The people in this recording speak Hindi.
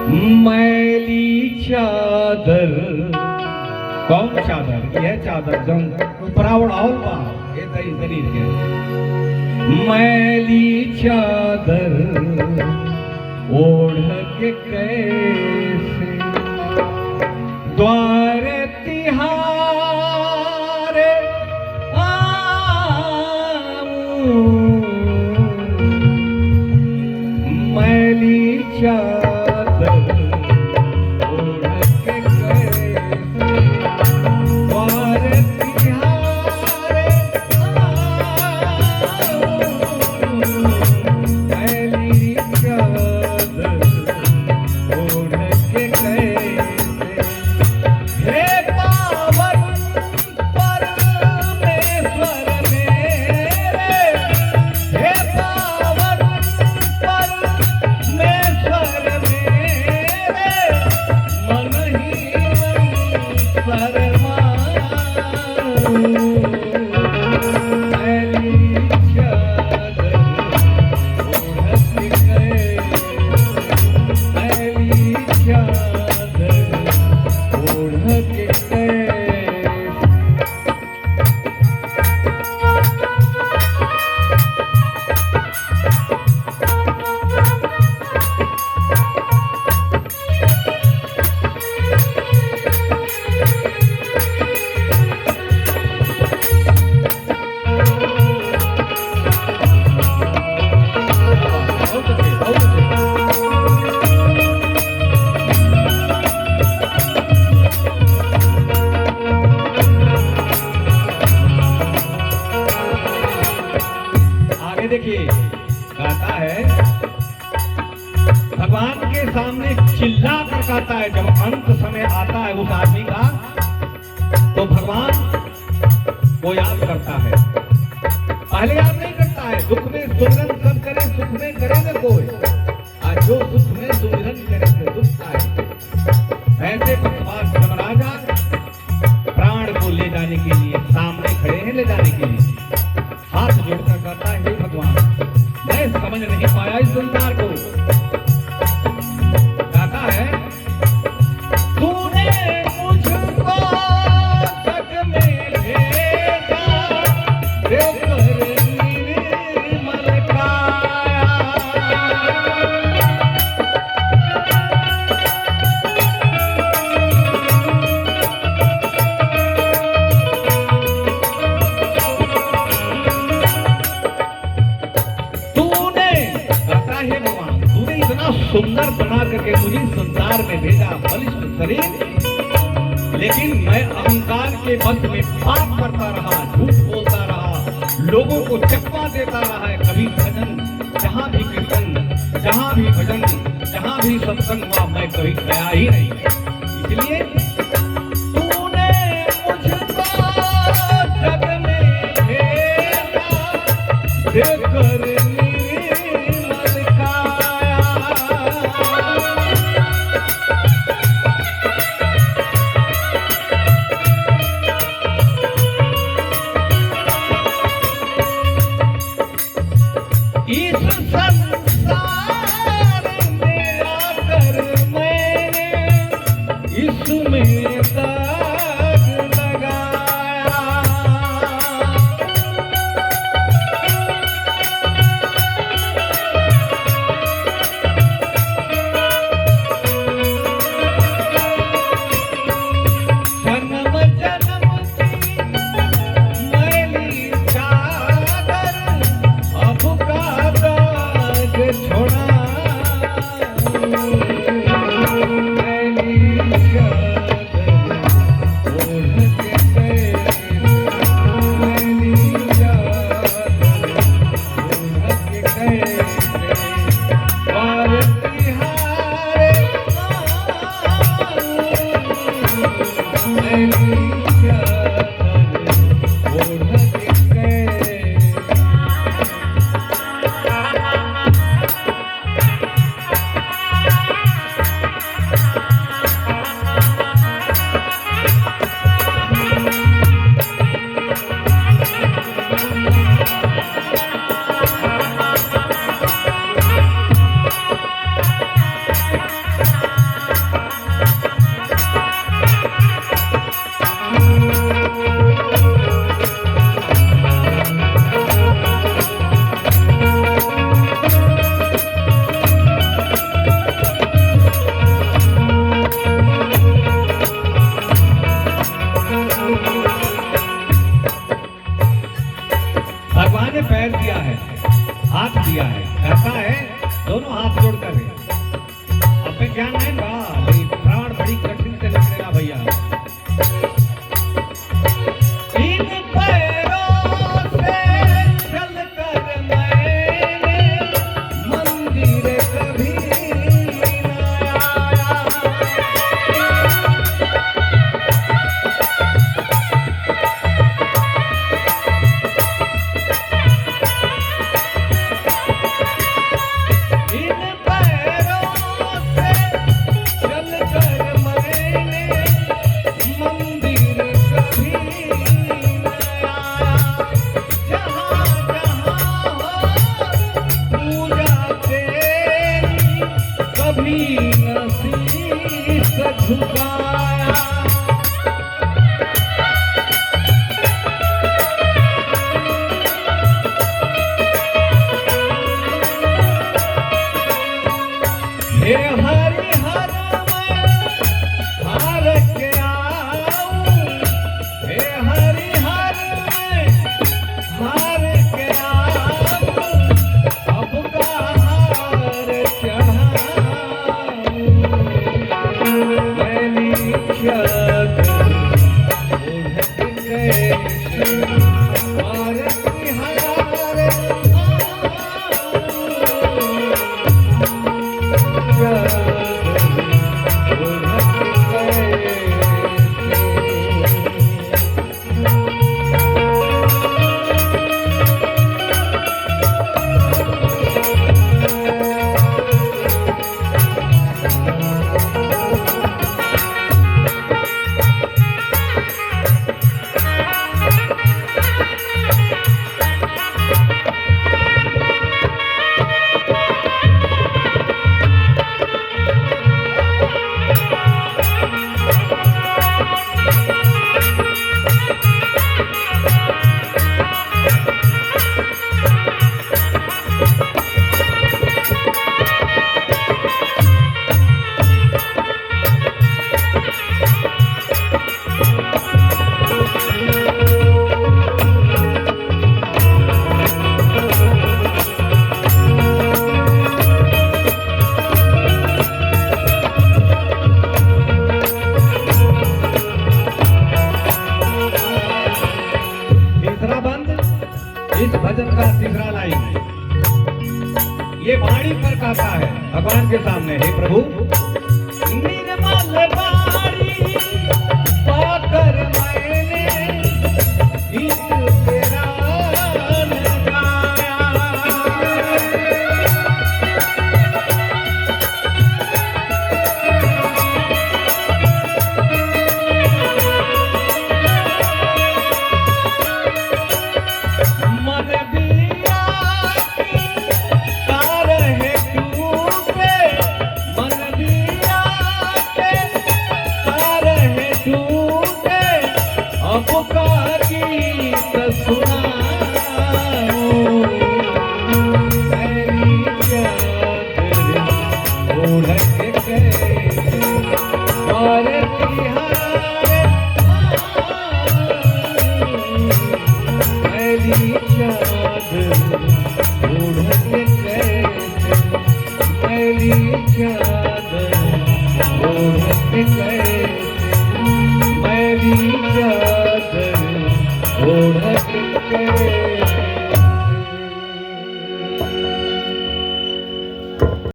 मैली चादर। कौन चादर? यह चादर जो उपरावड़ और बा ये तई शरीर के। मैली चादर ओढ़ के कैसे द्वार तिहारे आऊं। मैली चादर ओढ़ के कैसे द्वार तिहारे आऊं। मैली चादर ओढ़ के कैसे हे पावन परमेश्वर मेरे। हे पावन परमेश्वर मेरे मन ही मन शरमाऊं। मैली चादर ओढ़ के कैसे मैली चादर ओढ़ के कैसे। बहुत अच्छे, बहुत अच्छे। आगे देखिए गाता है भगवान के सामने चिल्ला कर गाता है। जब अंत समय आता है उस आदमी का तो भगवान को याद करता है। पहले याद नहीं करता है। दुख में सुमिरन सब करे सुख में करे न कोई। आज जो सुख में सुमिरन करे तो दुख आए। ऐसे भगवान धर्मराजा प्राण को ले जाने के लिए सामने खड़े हैं। ले जाने के लिए हाथ जोड़कर कहता है हे भगवान मैं समझ नहीं पाया इस संसार को। कहता है तूने मुझको जग में भेजा देकर निर्मल काया। तूने कहता है भगवान तूने इतना सुंदर बना करके मुझे संसार में भेजा बलिष्ठ शरीर। लेकिन मैं अहंकार के बस में पाप करता रहा झूठ बोलता रहा लोगों को चकवा देता रहा है। कभी भजन जहाँ भी कीर्तन जहाँ भी भजन जहाँ भी सत्संग हुआ मैं कभी गया ही नहीं। इसलिए तूने मुझको जग में भेजा देकर निर्मल काया। इस संसार में आकर मैंने इसमें करे। अब मैं ज्ञान नहीं बा, लेकिन प्राण बड़ी कठिन से निकलेगा भैया। इन पैरों से चलकर मैंने मंदिर कभी न आया। इन पैरों से चलकर मैंने मंदिर कभी न आया। जहाँ जहाँ हो पूजा तेरी कभी न शीश झुकाया। हे हरि हर मैं हार के आऊं। हे हरि हर मैं हार के आऊं। अब का हार चढ़ाऊं। मैंने क्षत ओढ़ कैसे और तिहार आऊं। तीसरा बंद इस भजन का तीसरा लाइन ये वाणी पर कहता है भगवान के सामने, हे प्रभु निर्मल वाणी पाकर मैंने गीत तेरा गाया। मन दिया तार है टूटे। मन दिया के तार है टूटे। अब का गीत सुनाऊं। मेरी चादर ओढ़ के कैसे और तिहार मेरी चादर ओढ़ के कैसे। मेरी चादर ओढ़ के कैसे। मेरी चादर